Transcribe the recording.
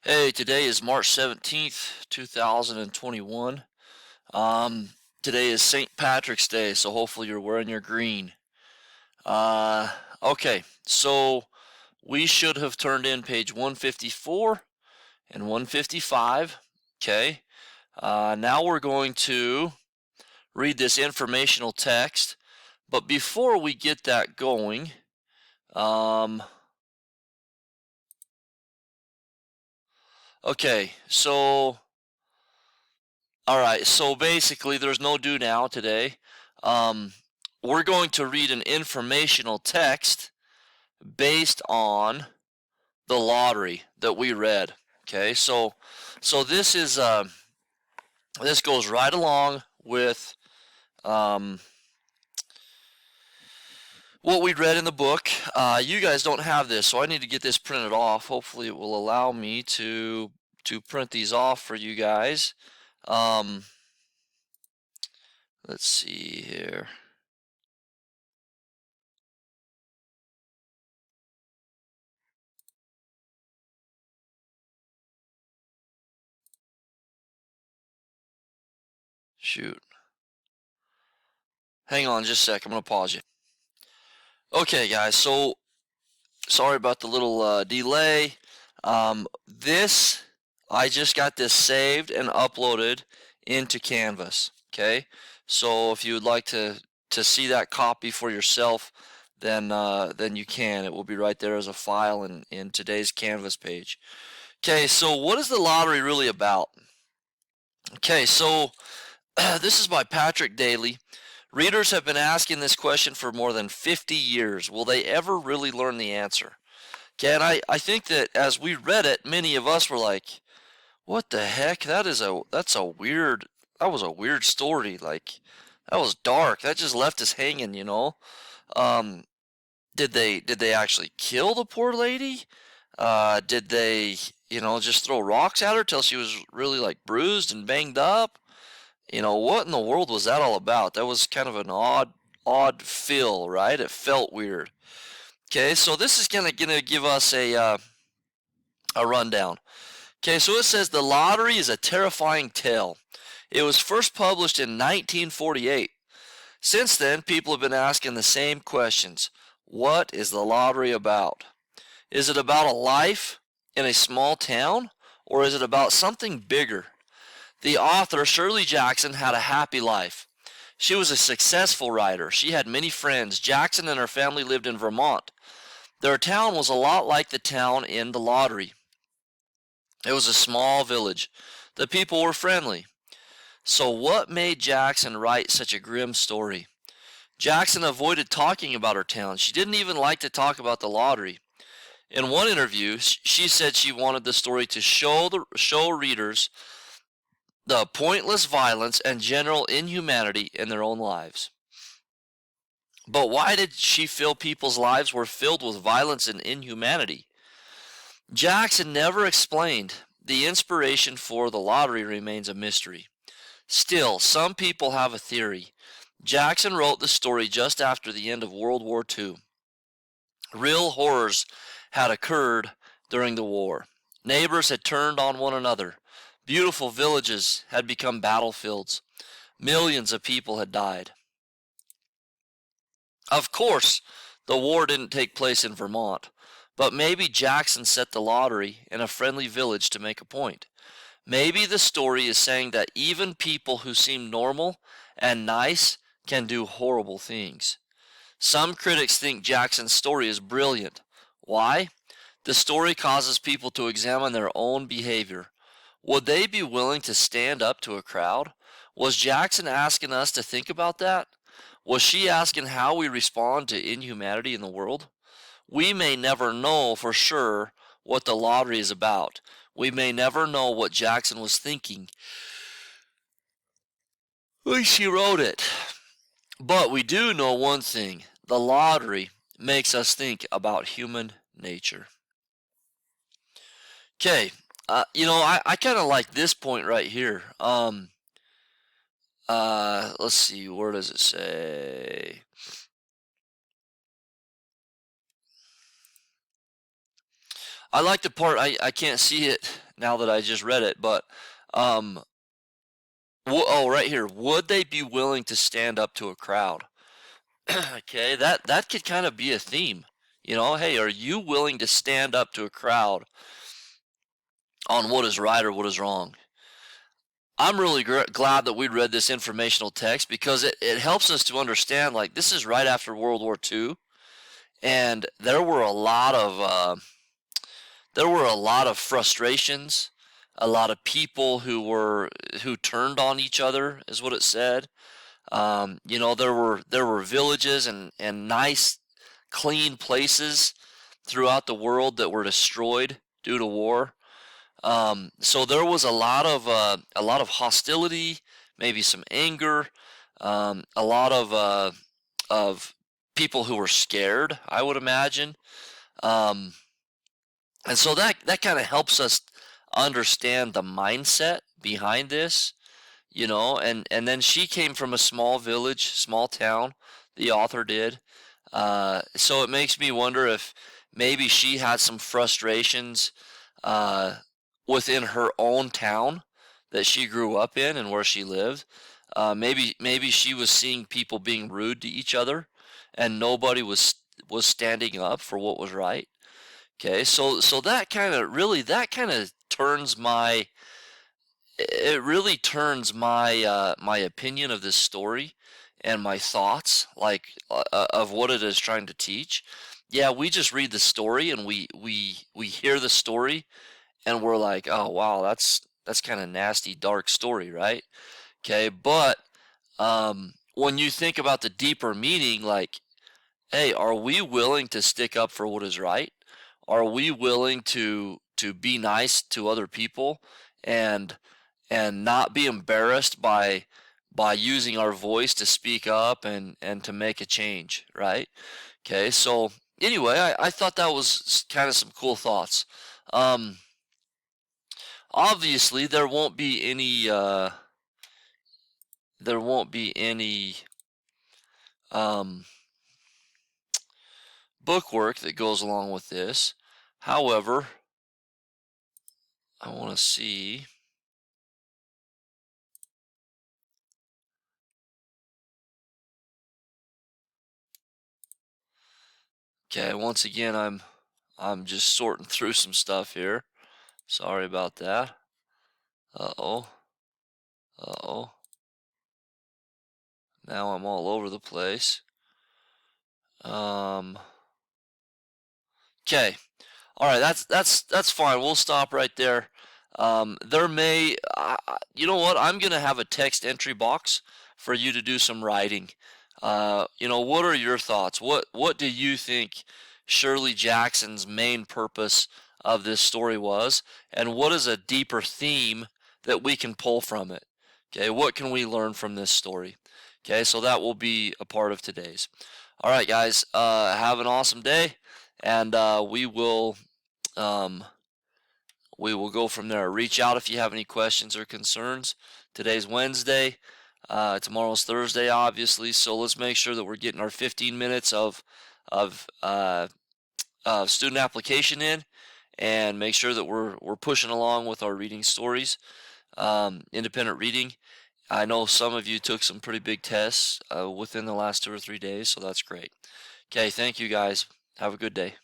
Hey, today is March 17th, 2021. Um, Today is St. Patrick's Day, so hopefully you're wearing your green. Uh, okay, so we should have turned in page 154 and 155. Okay, now we're going to read this informational text, but before we get that going, okay, so all right, so basically, there's no do now today. Um, we're going to read an informational text based on the lottery that we read. Okay, so this goes right along with um, what we read in the book. You guys don't have this, so I need to get this printed off. Hopefully, it will allow me to print these off for you guys. Um, let's see here. Shoot. Hang on just a sec. I'm going to pause you. Okay, guys. So sorry about the little delay. This, I just got this saved and uploaded into Canvas. Okay. So if you would like to see that copy for yourself, then you can. It will be right there as a file in today's Canvas page. Okay. So what is the lottery really about? Okay. So this is by Patrick Daly. Readers have been asking this question for more than 50 years. Will they ever really learn the answer? Okay, and I think that as we read it, many of us were like, what the heck? That's a weird, that was a weird story. Like, that was dark. That just left us hanging. Um, did they actually kill the poor lady? Did they, just throw rocks at her till she was really like bruised and banged up? What in the world was that all about? That was kind of an odd feel, right? It felt weird. Okay, so this is gonna give us a rundown. Okay, so it says the lottery is a terrifying tale. It was first published in 1948. Since then, people have been asking the same questions. What is the lottery about? Is it about a life in a small town, or is it about something bigger? The author, Shirley Jackson, had a happy life. She was a successful writer. She had many friends. Jackson and her family lived in Vermont. Their town was a lot like the town in the lottery. It was a small village. The people were friendly. So, what made Jackson write such a grim story? Jackson avoided talking about her town. She didn't even like to talk about the lottery. In one interview, she said she wanted the story to show readers the pointless violence and general inhumanity in their own lives. But why did she feel people's lives were filled with violence and inhumanity? Jackson never explained. The inspiration for the lottery remains a mystery. Still, some people have a theory. Jackson wrote the story just after the end of World War II. Real horrors had occurred during the war. Neighbors had turned on one another. Beautiful villages had become battlefields. Millions of people had died. Of course, the war didn't take place in Vermont, but maybe Jackson set the lottery in a friendly village to make a point. Maybe the story is saying that even people who seem normal and nice can do horrible things. Some critics think Jackson's story is brilliant. Why? The story causes people to examine their own behavior. Would they be willing to stand up to a crowd? Was Jackson asking us to think about that? Was she asking how we respond to inhumanity in the world? We may never know for sure what the lottery is about. We may never know what Jackson was thinking when she wrote it. But we do know one thing. The lottery makes us think about human nature. Okay, I kind of like this point right here. Let's see, where does it say? I like the part, I can't see it now that I just read it. But um, oh, right here. Would they be willing to stand up to a crowd? Okay, that could kind of be a theme. Hey, are you willing to stand up to a crowd on what is right or what is wrong? I'm really glad that we read this informational text because it helps us to understand, like, this is right after World War II, and there were a lot of frustrations, a lot of people who turned on each other, is what it said. There were villages and nice, clean places throughout the world that were destroyed due to war. So there was a lot of hostility, maybe some anger, a lot of people who were scared, I would imagine. Um, and so that kind of helps us understand the mindset behind this, and then she came from a small village, small town, the author did. So it makes me wonder if maybe she had some frustrations uh, within her own town that she grew up in and where she lived. Maybe she was seeing people being rude to each other, and nobody was standing up for what was right. Okay, so that kind of turns my opinion of this story and my thoughts, like, of what it is trying to teach. Yeah, we just read the story and we hear the story and we're like, oh wow, that's kind of nasty, dark story, right? Okay, but when you think about the deeper meaning, like, hey, are we willing to stick up for what is right? Are we willing to be nice to other people and not be embarrassed by using our voice to speak up and to make a change, right? Okay, so anyway, I thought that was kind of some cool thoughts. Um, Obviously, there won't be any um, bookwork that goes along with this. However, I want to see. Okay, once again, I'm just sorting through some stuff here. Sorry about that. Uh-oh. Uh-oh. Now I'm all over the place. Um, okay. All right, that's fine. We'll stop right there. There may, you know what? I'm gonna have a text entry box for you to do some writing. What are your thoughts? What do you think Shirley Jackson's main purpose of this story was, and what is a deeper theme that we can pull from it? Okay, what can we learn from this story? Okay, so that will be a part of today's. All right, guys. Have an awesome day, and um, we will go from there. Reach out if you have any questions or concerns. Today's Wednesday. Tomorrow's Thursday, obviously. So let's make sure that we're getting our 15 minutes of student application in, and make sure that we're pushing along with our reading stories, independent reading. I know some of you took some pretty big tests within the last 2 or 3 days, so that's great. Okay, thank you guys. Have a good day.